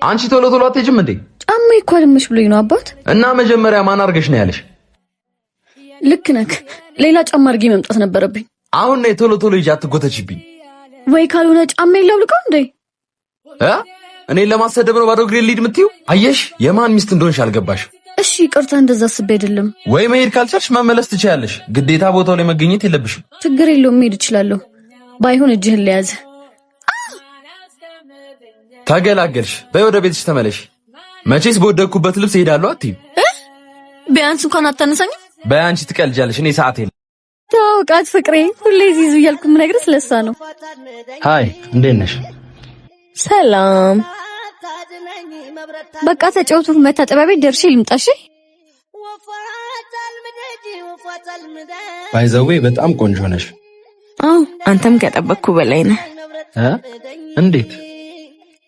አንቺ ቶሎ ቶሎ አትሄጂም እንዴ? ጫማ እኮ አልመሽ ብሎኝ ነው አባት። እና መጀመሪያ ማን አርገሽ ነው ያለሽ? ልክ ነህ። ሌላ ጫማ አርጌ መምጣት ነበረብኝ። አሁን ነው ቶሎ ቶሎ ሂጂ፣ አትጎተችብኝ። ወይ ካልሆነ ጫማ ይላውልቀው እንዴ? እኔን ለማሰደብ ነው ባዶ እግሬ ልሂድ የምትይው? አየሽ የማን ሚስት እንደሆንሽ አልገባሽ። እሺ ይቅርታ፣ እንደዛ አስቤ አይደለም። ወይ መሄድ ካልቻልሽ መመለስ ትችያለሽ። ግዴታ ቦታው ላይ መገኘት የለብሽም። ችግር የለውም፣ መሄድ እችላለሁ። ባይሆን እጅህን ለያዘ። ታገላገልሽ። በይ ወደ ቤትሽ ተመለሽ። መቼስ በወደኩበት ልብስ ሄዳለሁ አትይም? ቢያንስ እንኳን አታነሳኝም? በይ አንቺ ትቀልጃለሽ። እኔ ሰዓት የለም። ታውቃት ፍቅሬ፣ ሁሌ ዚዙ እያልኩ የምነግርህ ስለሷ ነው። ሃይ እንዴት ነሽ? ሰላም። በቃ ተጫውቱ። መታጠቢያ ቤት ደርሼ ልምጣሽ። ባይዘዌ በጣም ቆንጆ ነሽ። አንተም ከጠበቅኩ በላይ ነህ። እንዴት?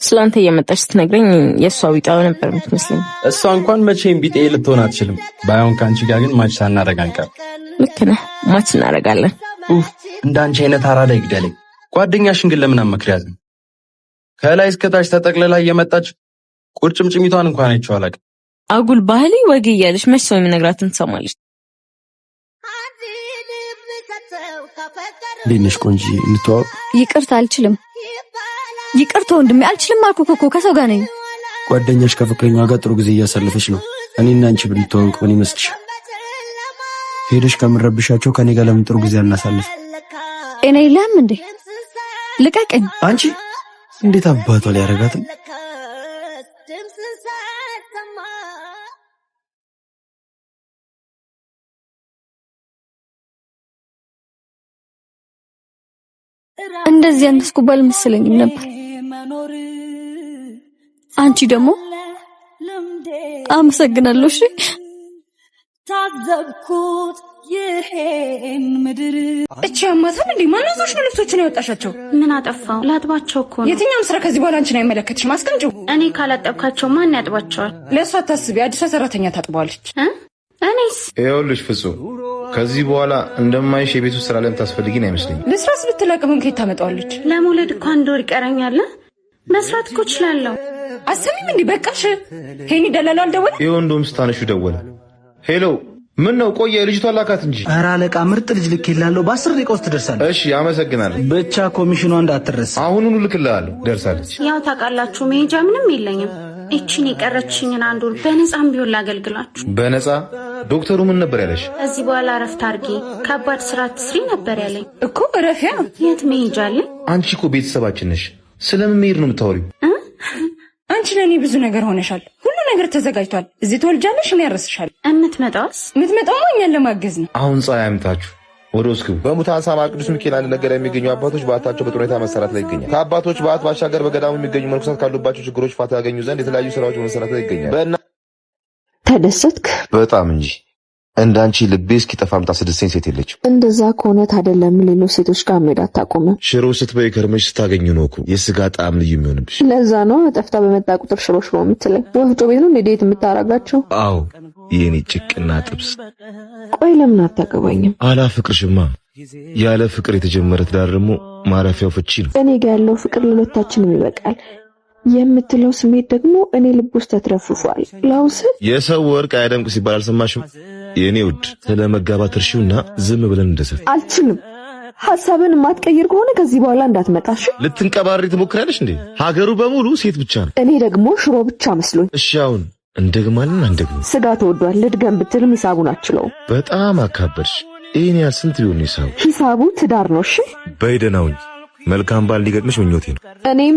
ስላንተ እየመጣች ስትነግረኝ የእሷ ቢጤው ነበር የምትመስለኝ። እሷ እንኳን መቼም ቢጤ ልትሆን አትችልም። ባይሆን ከአንቺ ጋር ግን ማች ሳናደርግ አንቀርም። ልክ ነህ፣ ማች እናደርጋለን። እንዳንቺ አይነት አራዳ ይግደለኝ። ጓደኛሽን ግን ለምን አትመክሪያትም? ከላይ እስከታች ተጠቅልላ እየመጣች ቁርጭምጭሚቷን እንኳን አይቼው አላውቅም። አጉል ባህሊ ወግ እያለች መች ሰው የሚነግራትን ትሰማለች። እንዴት ነሽ ቆንጆ? እንተዋወቅ። ይቅርታ አልችልም። ይቅርታ ወንድሜ፣ አልችልም አልኩህ እኮ ከሰው ጋር ነኝ። ጓደኛሽ ከፍቅረኛዋ ጋር ጥሩ ጊዜ እያሳለፈች ነው። እኔና አንቺ ብንተዋወቅ ምን ይመስልሻል? ሄደሽ ከምንረብሻቸው ከኔ ጋር ለምን ጥሩ ጊዜ አናሳልፍ? ጤና የለህም እንዴ? ልቀቀኝ። አንቺ እንዴት አባቷ ሊያረጋትም? እንደዚህ አንተስኩባል መሰለኝም ነበር። አንቺ ደግሞ አመሰግናለሁ። እሺ ታዘብኩት ይሄን ምድር። እቺ አማታም እንዴ ማናዞች ነው ልብሶችን ያወጣሻቸው? ምን አጠፋው? ላጥባቸው እኮ ነው። የትኛውም ስራ ከዚህ በኋላ አንቺን አይመለከትሽም። አስቀምጪው። እኔ ካላጠብካቸው ማን ያጥባቸዋል? ለእሷ አታስቢ፣ አዲሷ ሰራተኛ ታጥበዋለች። እኔስ ይኸውልሽ ፍጹም፣ ከዚህ በኋላ እንደማይሽ የቤት ውስጥ ስራ ላይ የምታስፈልጊኝ አይመስለኝም። ለስራስ ብትላቀምም ከየት ታመጣዋለች? ለመውለድ እኮ 1 ወር ይቀረኛል። መስራት እኮ እችላለሁ። አሰሚም እንዴ በቃሽ። ሄኒ ደላላው አልደወለ? ይኸው እንደውም ስታነሹ ደወለ። ሄሎ ምን ነው? ቆየ ልጅቷ ላካት እንጂ። ኧረ አለቃ ምርጥ ልጅ ልኬልሃለሁ። በ10 ደቂቃ ውስጥ ትደርሳለች። እሺ አመሰግናለሁ። ብቻ ኮሚሽኗ እንዳትረሳ። አሁኑኑ ልክልሃለሁ። ደርሳለች። ያው ታውቃላችሁ መሄጃ ምንም የለኝም። እቺን የቀረችኝን 1 ወር በነፃም ቢሆን ላገልግላችሁ። በነፃ? ዶክተሩ ምን ነበር ያለሽ? ከዚህ በኋላ እረፍት አድርጊ፣ ከባድ ስራ ትስሪ ነበር ያለኝ እኮ። እረፊያ። የት መሄጃ አለኝ? አንቺ እኮ ቤተሰባችን ነሽ። ስለምን መሄድ ነው የምታወሪው? አንቺ ለኔ ብዙ ነገር ሆነሻል። ሁሉ ነገር ተዘጋጅቷል። እዚህ ትወልጃለሽ፣ እኔ ያረስሻለሁ። እምትመጣውስ? የምትመጣውማ እኛን ለማገዝ ነው። አሁን ፀሐይ አምታችሁ ወደ ውስጥ ግቡ። በሙታን ሳማ ቅዱስ ሚካኤል አንድ ነገር የሚገኙ አባቶች በዓታቸው በጥሩ ሁኔታ መሰራት ላይ ይገኛል። ከአባቶች በዓት ባሻገር በገዳሙ የሚገኙ መነኮሳት ካሉባቸው ችግሮች ፋታ ያገኙ ዘንድ የተለያዩ ስራዎች በመሰራት ላይ ይገኛል። ተደሰትክ? በጣም እንጂ። እንዳንቺ ልቤ እስኪጠፋ የምታስደስተኝ ሴት የለችም። እንደዛ ከሆነ ታዲያ ለምን ሌሎች ሴቶች ጋር መሄድ አታቆምም? ሽሮ ስትበይ ከርመሽ ስታገኙ ነው እኮ የስጋ ጣዕም ልዩ የሚሆንብሽ። ለዛ ነው ጠፍታ በመጣ ቁጥር ሽሮ ሽሮ የምትለኝ። ወፍጮ ቤት ነው ዴት የምታረጋቸው? አዎ የኔ ጭቅና ጥብስ። ቆይ ለምን አታገባኝም? አላፍቅርሽማ። ያለ ፍቅር የተጀመረ ትዳር ደግሞ ማረፊያው ፍቺ ነው። እኔ ጋር ያለው ፍቅር ለሁለታችንም ይበቃል የምትለው ስሜት ደግሞ እኔ ልብ ውስጥ ተትረፍፏል። ላውስ የሰው ወርቅ አያደምቅ ሲባል አልሰማሽም? የኔ ውድ ስለ መጋባት እርሺውና ዝም ብለን እንደሰት። አልችልም። ሐሳብን ማትቀይር ከሆነ ከዚህ በኋላ እንዳትመጣሽ። ልትንቀባሪ ትሞክራለሽ እንዴ? ሀገሩ በሙሉ ሴት ብቻ ነው። እኔ ደግሞ ሽሮ ብቻ መስሎኝ። እሺ አሁን እንደግማለን አንደግም። ስጋ ተወዷል። ልድገም ብትልም ሂሳቡን አትችለውም። በጣም አካበድሽ። ይሄን ያህል ስንት ቢሆን ሂሳቡ? ሂሳቡ ትዳር ነው። እሺ በይደናውኝ መልካም ባል ሊገጥምሽ ምኞቴ ነው። እኔም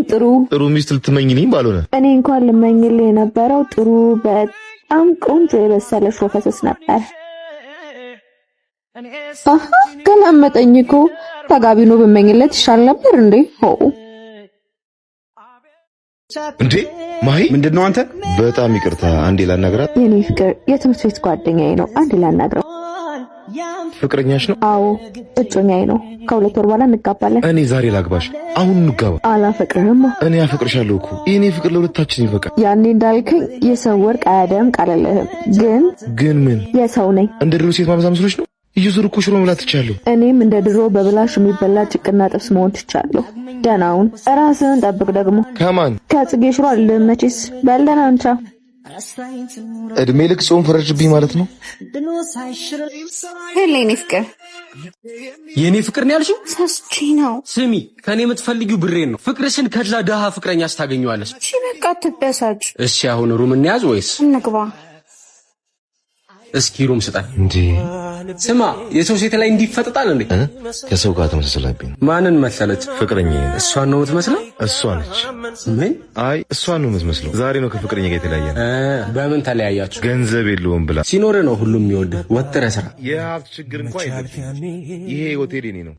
ጥሩ ሚስት ልትመኝልኝ ባልሆነ እኔ እንኳን ልመኝልህ የነበረው ጥሩ በጣም ቆንጆ የበሰለ ሽሮ ፈሰስ ነበር። ገላመጠኝ እኮ። ተጋቢ ነው ብመኝለት ይሻል ነበር እንዴ? እንዴ ማሂ፣ ምንድነው አንተ? በጣም ይቅርታ አንዴ ላናግራት። የኔ ፍቅር የትምህርት ቤት ጓደኛዬ ነው። አንዴ ላናግረው። ፍቅረኛሽ ነው? አዎ እጮኛዬ ነው። ከ2 ወር በኋላ እንጋባለን። እኔ ዛሬ ላግባሽ። አሁን እንጋባ። አላፈቅርህም? እኔ አፈቅርሻለሁ እኮ። የኔ ፍቅር ለሁለታችን ይበቃ። ያኔ እንዳልከኝ የሰው ወርቅ አያደምቅ አላለህም። ግን ምን? የሰው ነኝ። እንደ ድሮ ሴት ማብዛ መስሎሽ ነው? እየዞርኩ ሽሮ መብላት ትቻለሁ። እኔም እንደ ድሮ በብላሽ የሚበላ ጭቅና ጥብስ መሆን ትቻለሁ። ደህናውን ራስህን ጠብቅ። ደግሞ ከማን ከጽጌ ሽሮ አይደለም መቼስ። በልደናን ቻው። እድሜ ልክ ጾም ፈረድብኝ ማለት ነው። የኔ ፍቅር የኔ ፍቅር ነው ያልሽው? ሳስቺ ነው። ስሚ ከኔ የምትፈልጊው ብሬን ነው። ፍቅርሽን ከዛ ደሃ ፍቅረኛሽ ታገኘዋለሽ። እሺ በቃ ትበሳጭ። እሺ አሁን ሩም እንያዝ ወይስ እንግባ? እስኪ ሩም ስጣኝ። እንዴ ስማ የሰው ሴት ላይ እንዲፈጠጣል እንዴ? ከሰው ጋር ተመሳሰለብኝ። ማንን መሰለች? ፍቅረኛዬ። እሷን ነው የምትመስለው? እሷ ነች። ምን? አይ እሷን ነው የምትመስለው። ዛሬ ነው ከፍቅረኛ ጋር የተለያየን። በምን ተለያያችሁ? ገንዘብ የለውም ብላ። ሲኖር ነው ሁሉም የሚወድ። ወጥረ ስራ። የሀብት ችግር እንኳን የለብኝም። ይሄ ሆቴል የኔ ነው።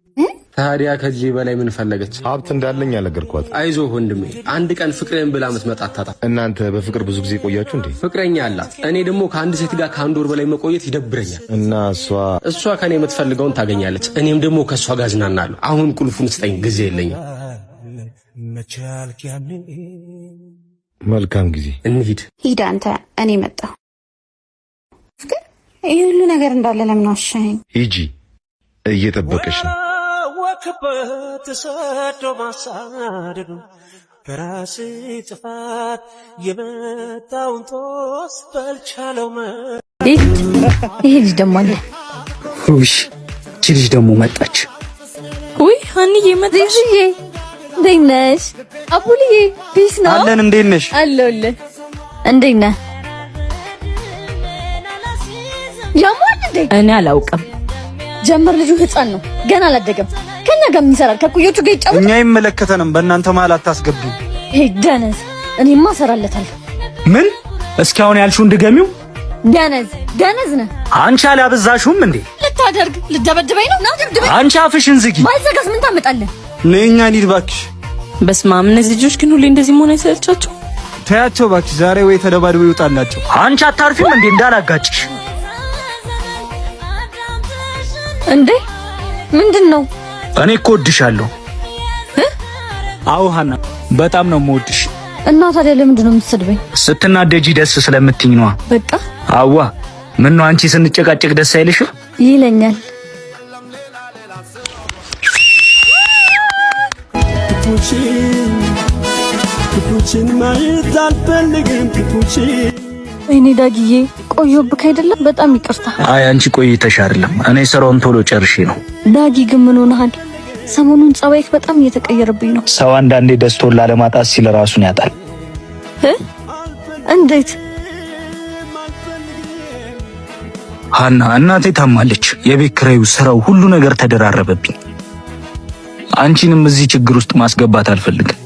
ታዲያ ከዚህ በላይ ምን ፈለገች? ሀብት እንዳለኝ አልነገርኳት። አይዞህ ወንድሜ፣ አንድ ቀን ፍቅሬን ብላ ምትመጣ አታጣም። እናንተ በፍቅር ብዙ ጊዜ ቆያችሁ እንዴ? ፍቅረኛ አላት። እኔ ደግሞ ከአንድ ሴት ጋር ከአንድ ወር በላይ መቆየት ይደብረኛል። እና እሷ ከኔ የምትፈልገውን ታገኛለች፣ እኔም ደግሞ ከእሷ ጋር ዝናናለሁ። አሁን ቁልፉን ስጠኝ፣ ጊዜ የለኝም። መልካም ጊዜ። እንሂድ። ሂድ አንተ፣ እኔ መጣሁ። ፍቅር ይህ ሁሉ ነገር እንዳለ ለምን ዋሻኸኝ? ሂጂ፣ እየጠበቀሽ ነው። ተሰዶ ማሳደዱ በራስ ጥፋት የመጣውን ጦስ በልቻለው ይሄ ልጅ ደግሞ አለ። ውይ እቺ ልጅ ደግሞ መጣች። ውይ ሀኒዬ መጣሽ። እንዴት ነሽ? አቡልዬ ፒስ ነው አለን። እንዴት ነሽ? አለሁልህ። እንዴት ነህ? ያሟል እንዴ? እኔ አላውቅም። ጀመር ልጁ ህፃን ነው ገና አላደገም። ከኛ ጋር የሚሰራል ከኩዮቹ ጋር ይጫወት። እኛ አይመለከተንም። በእናንተ መሀል አታስገቢው። ይሄ ደነዝ እኔማ እሰራለታለሁ። ምን? እስኪ አሁን ያልሽውን ድገሚው። ደነዝ ነህ አንቺ። አላበዛሽውም እንዴ? ልታደርግ ልደበድበኝ ነው? ና ደብድበኝ። አንቺ አፍሽን ዝጊ። ማይዘጋስ ምን ታመጣለህ? ነኛ እንሂድ እባክሽ። በስመ አብ፣ እነዚህ ልጆች ግን ሁሌ እንደዚህ መሆን አይሰለቻቸው? ተያቸው እባክሽ። ዛሬ ወይ ተደባድበው ይውጣላቸው። አንቺ አታርፊም እንዴ? እንዳላጋጭሽ እንዴ። ምንድን ነው? እኔ እኮ እወድሻለሁ። አዎ ሀና፣ በጣም ነው የምወድሽ። እና ታዲያ ለምንድን ነው የምትሰድበኝ? ስትናደጂ ደስ ስለምትኝ ነዋ። በቃ አዋ። ምን ነው አንቺ ስንጨቃጨቅ ደስ አይልሽም? ይለኛል። ክፉችን ማየት አልፈልግም። ወይኔ ዳጊዬ ቆየሁብህ አይደለም? በጣም ይቅርታ። አይ አንቺ ቆይተሽ አይደለም፣ እኔ ስራውን ቶሎ ጨርሼ ነው። ዳጊ ግን ምን ሆነሃል? ሰሞኑን ጸባይክ በጣም እየተቀየረብኝ ነው። ሰው አንዳንዴ ደስታውን ላለማጣት ሲል ራሱን ያጣል። እንዴት? ሀና እናቴ ታማለች። የቤት ኪራዩ፣ ስራው፣ ሁሉ ነገር ተደራረበብኝ። አንቺንም እዚህ ችግር ውስጥ ማስገባት አልፈልግም።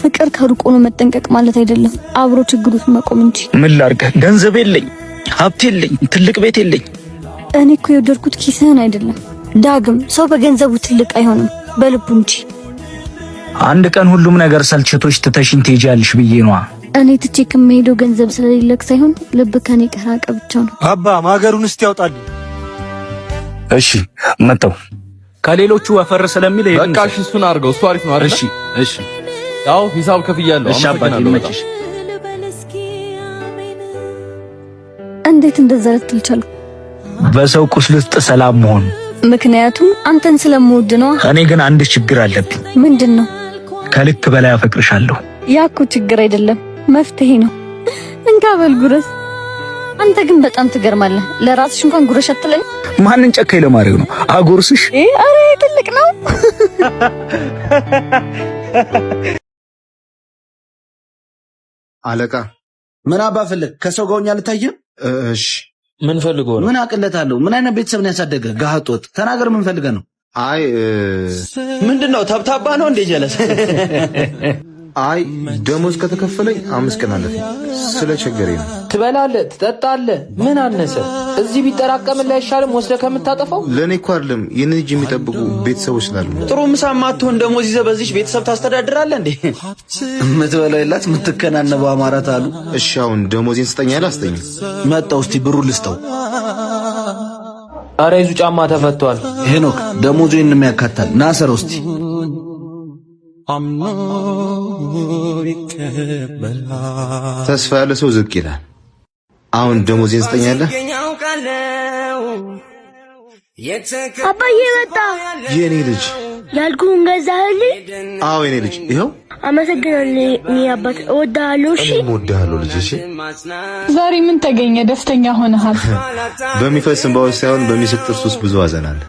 ፍቅር ከሩቅ ሆኖ መጠንቀቅ ማለት አይደለም፣ አብሮ ችግር ውስጥ መቆም እንጂ። ምን ላድርግ? ገንዘብ የለኝ፣ ሀብት የለኝ፣ ትልቅ ቤት የለኝ። እኔ እኮ የወደድኩት ኪስህን አይደለም ዳግም። ሰው በገንዘቡ ትልቅ አይሆንም በልቡ እንጂ። አንድ ቀን ሁሉም ነገር ሰልችቶሽ ትተሽኝ ትሄጃለሽ ብዬ ነዋ። እኔ ትቼ ከመሄደው ገንዘብ ስለሌለክ ሳይሆን ልብ ከኔ ከራቀ ብቻ ነው። አባ ማገሩን እስቲ ያውጣልኝ። እሺ መጣው። ከሌሎቹ ወፈር ስለሚል በቃ እሺ፣ እሱን አድርገው። እሱ አሪፍ ነው አይደል? እሺ እሺ። ያው ሂሳብ ከፍያለሁ። እሺ አባቴ ይመችሽ። እንዴት እንደዛ ልትል ቻልክ? በሰው ቁስል ውስጥ ሰላም መሆን። ምክንያቱም አንተን ስለምወድ ነው። እኔ ግን አንድ ችግር አለብኝ። ምንድን ነው? ከልክ በላይ አፈቅርሻለሁ። ያኩ ችግር አይደለም መፍትሄ ነው። እንካ በል ጉረስ። አንተ ግን በጣም ትገርማለህ። ለራስሽ እንኳን ጉረሽ አትለኝ። ማንን ጨካኝ ለማድረግ ነው? አጎርስሽ? አረ ትልቅ ነው። አለቃ ምን አባ ፈለግ? ከሰው ጋር ሆኛ ልታየም? እሺ ምን ፈልጎ ነው? ምን አቅለታለሁ? ምን አይነት ቤተሰብ ነው ያሳደገ? ጋህጦት ተናገር። ምን ፈልገ ነው? አይ ምንድነው? ተብታባ ነው እንዴ? ጀለስ? አይ ደሞዝ ከተከፈለኝ 5 ቀን አለፈኝ። ስለቸገረኝ ነው። ትበላለህ፣ ትጠጣለህ። ምን አነሰ? እዚህ ቢጠራቀምልህ አይሻልም ወስደህ ከምታጠፋው? ለኔ እኮ አይደለም ይህን ልጅ የሚጠብቁ ቤተሰቦች ስላሉ። ጥሩ ምሳ ማትሆን ደሞዝ ይዘህ በዚህ ቤተሰብ ታስተዳድራለህ እንዴ? የምትበላው የላት የምትከናነበው አማራት አሉ። እሺ አሁን ደሞዜን ስጠኝ። አላስጠኝ መጣው። እስቲ ብሩ ልስጠው። ኧረ ይዙ ጫማ ተፈቷል። ሄኖክ ደሞዙን የሚያካታል ናሰረው እስቲ። ተስፋ ያለ ሰው ዝቅ ይላል። አሁን ደሞዜን ስጠኛለህ? አባዬ መጣ። የኔ ልጅ ያልኩህን ገዛህልኝ? አዎ የኔ ልጅ ይኸው። አመሰግናለሁ እኔ አባት፣ እወድሃለሁ። እሺ እወድሃለሁ ልጅ። እሺ ዛሬ ምን ተገኘ? ደስተኛ ሆነሃል? በሚፈስ እንባ ውስጥ ሳይሆን በሚስቅ ጥርስ ውስጥ ብዙ ሐዘን አለ።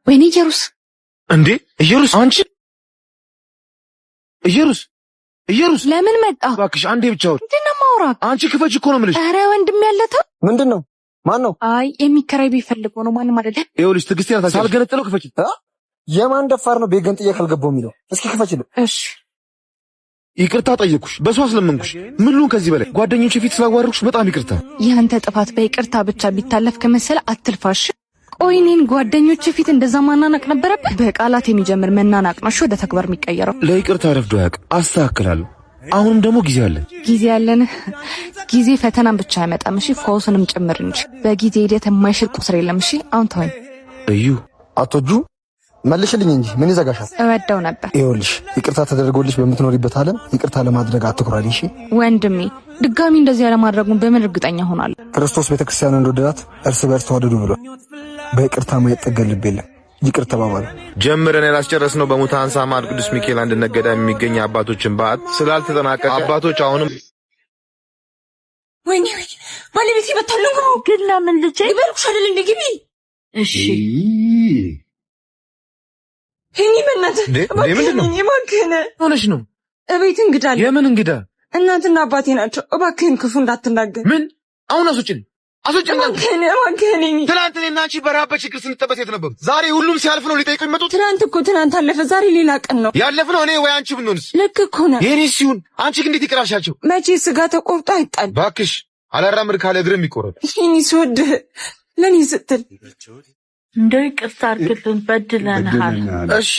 ወይኔ ኢየሩስ! እንዴ ኢየሩስ! አንቺ ኢየሩስ ለምን መጣ? እባክሽ አንዴ ብቻ አውሪ። ምንድነው ማውራት? አንቺ ክፈች እኮ ነው የምልሽ። ኧረ ወንድም ያለታ ምንድነው? ማን ነው? አይ የሚከራይ ቢፈልገው ነው። ማንም አይደለም። ይኸውልሽ ትዕግስቴን ሳልገነጥለው ክፈች። የማን ደፋር ነው ቤት ገንጥዬ ካልገባው የሚለው? እስኪ ክፈችልኝ። እሺ ይቅርታ ጠየቅኩሽ፣ በሷ አስለመንኩሽ። ምን ልሁን ከዚህ በላይ? ጓደኞቼ ፊት ስላዋረድኩሽ በጣም ይቅርታ። ያንተ ጥፋት በይቅርታ ብቻ ቢታለፍ ከመሰለ አትልፋሽ። ቆይ እኔን ጓደኞቼ ፊት እንደዛ ማናናቅ ነበረብህ? በቃላት የሚጀምር መናናቅ ነው ወደ ተግባር የሚቀየረው። ለይቅርታ ረፍዶ አያውቅ። አስተካክላለሁ። አሁንም ደግሞ ጊዜ አለን። ጊዜ ያለን ጊዜ ፈተናን ብቻ አይመጣም። እሺ ፈውስንም ጭምር እንጂ በጊዜ ሂደት የማይሽር ቁስር የለም። እሺ አሁን ተወኝ። እዩ አቶጁ መልሽልኝ እንጂ ምን ይዘጋሻል? እወደው ነበር። ይኸውልሽ ይቅርታ ተደርጎልሽ በምትኖሪበት ዓለም ይቅርታ ለማድረግ አትኩራሪ። እሺ ወንድሜ፣ ድጋሚ እንደዚህ ያለማድረጉን በምን እርግጠኛ ሆናለሁ? ክርስቶስ ቤተክርስቲያንን እንደወደዳት እርስ በርስ ተዋደዱ ብሎ በይቅርታ ማይጠገል ልብ የለም። ይቅር ተባባሉ። ጀምረን ያላስጨረስነው በሙታን ሰማዕት ቅዱስ ሚካኤል አንድነት ገዳም የሚገኝ አባቶችን በዓት ስላልተጠናቀቀ አባቶች አሁንም ወይኔ ባለቤት ይመጣሉ። ግን ለምን ልጄ ይበልኩሽ አይደል እንደ ግቢ። እሺ እኔ በእናትህ ምንድን ነው እባክህን ሆነሽ ነው? እቤት እንግዳ አለ። የምን እንግዳ? እናትና አባቴ ናቸው። እባክህን ክፉ እንዳትናገር። ምን አሁን አስወጪኝ። እባክህን ትናንት እኔና አንቺ በረሃብ በችግር ስንጠበስ የት ነበሩ? ዛሬ ሁሉም ሲያልፍ ነው ሊጠይቁ የሚመጡት? ትናንት አለፈ፣ ዛሬ ሌላ ቀን ነው። ያለፍነው እኔ ወይ አንቺ ብንሆንስ? ልክ እኮ ነህ። የኔ ሲሆን አንቺ ግን እንዴት ይቅር አልሻቸው? መቼ ስጋ ተቆርጦ አይጣል። እባክሽ አላራምድ ካለ እግርም ይቆረጥ። ይሄን ስወድህ ለኔ ስትል እንደው ይቅርታ አድርግልን፣ በድለንሃል። እሺ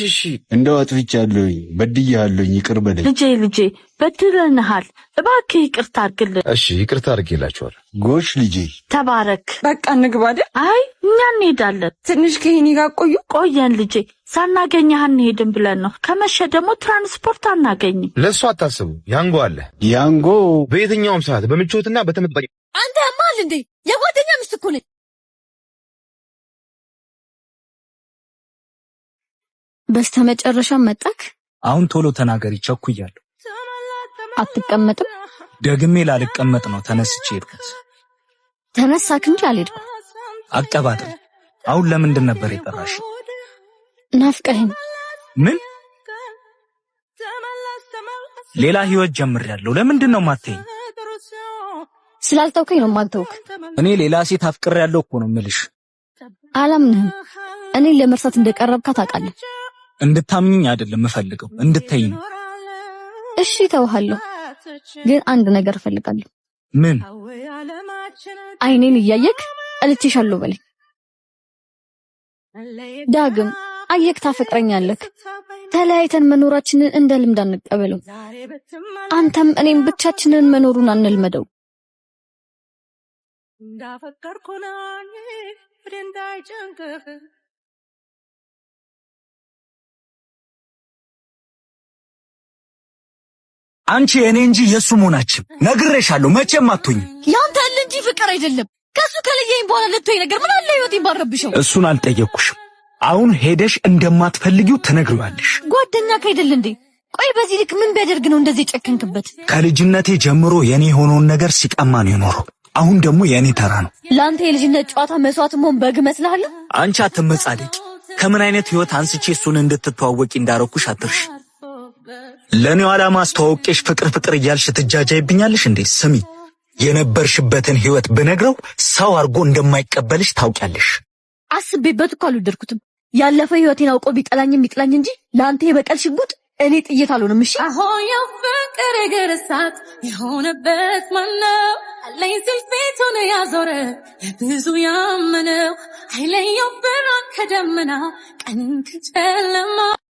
እንደው አጥፍቻለሁኝ፣ በድያለሁኝ፣ ይቅር በለኝ። ልጄ በድለንሃል፣ እባክህ ይቅርታ አድርግልን። እሺ ይቅርታ አድርጌላችኋለሁ። ጎሽ ልጄ ተባረክ። በቃ እንግባ አይደል? አይ እኛ እንሄዳለን። ትንሽ ከሄኒ ጋር ቆየን ልጄ። ሳናገኘህ አንሄድም ብለን ነው። ከመሸ ደግሞ ትራንስፖርት አናገኝም። ለእሱ አታስቡ፣ ያንጎ አለ። ያንጎ በየትኛውም ሰዓት በምቾትና በተመጣጣኝ። አንተ ማል እንዴ? የጓደኛ ሚስት እኮ ነኝ። በስተመጨረሻ መጣክ። አሁን ቶሎ ተናገሪ፣ ቸኩያለሁ። አትቀመጥም? ደግሜ ላልቀመጥ ነው ተነስቼ ሄድኩት። ተነሳክ እንጂ አልሄድኩም። አቀባጥም። አሁን ለምንድን ነበር የጠራሽ? ናፍቀኸኝ። ምን? ሌላ ህይወት ጀምሬያለሁ። ለምንድን ነው ማትይኝ? ስላልተውከኝ ነው ማልተውክ። እኔ ሌላ ሴት አፍቅሬያለሁ እኮ ነው የምልሽ። አላምንህም። እኔ ለመርሳት እንደቀረብካት አውቃለሁ። እንድታምኚኝ አይደለም የምፈልገው፣ እንድታይኝ ነው። እሺ ተውሃለሁ፣ ግን አንድ ነገር እፈልጋለሁ። ምን? አይኔን እያየክ እልቼሻለሁ በለኝ። ዳግም አየክ ታፈቅረኛለህ። ተለያይተን መኖራችንን እንደ ልምድ አንቀበለው። አንተም እኔም ብቻችንን መኖሩን አንልመደው። እንዳፈቀርኩናኝ እንዳይጨንቅህ አንቺ እኔ እንጂ የሱ መሆናችን ነግሬሻለሁ። መቼም አትሆኝ። ያንተ እንጂ ፍቅር አይደለም። ከሱ ከለየኝ በኋላ ልትወይ ነገር ምን አለ ህይወቴን ባረብሽው። እሱን አልጠየቅኩሽም። አሁን ሄደሽ እንደማትፈልጊው ትነግሪዋለሽ። ጓደኛ ከይደል እንዴ? ቆይ በዚህ ልክ ምን ቢያደርግ ነው እንደዚህ ጨከንክበት? ከልጅነቴ ጀምሮ የኔ የሆነውን ነገር ሲቀማ ነው የኖረው። አሁን ደግሞ የኔ ተራ ነው። ለአንተ የልጅነት ጨዋታ መስዋዕት መሆን በግ መስልሃለሁ? አንቺ አትመጻደቂ። ከምን አይነት ህይወት አንስቼ እሱን እንድትተዋወቂ እንዳረኩሽ አትርሽ። ለኔው ዓላማ አስተዋውቄሽ ፍቅር እያልሽ ትጃጃይብኛለሽ እንዴ? ስሚ፣ የነበርሽበትን ህይወት ብነግረው ሰው አድርጎ እንደማይቀበልሽ ታውቂያለሽ። አስቤበት እኮ አልወደድኩትም። ያለፈ ህይወቴን አውቆ ቢጠላኝም ይጥላኝ እንጂ ለአንተ የበቀል ሽጉጥ እኔ ጥይት አልሆንም። እሺ አሁን የፍቅር ገረሳት የሆነበት ማነው? አለኝ ሲል ፊቱን ያዞረ ብዙ ያመነው አይለየው ብርሃን ከደመና ቀንን ከጨለማ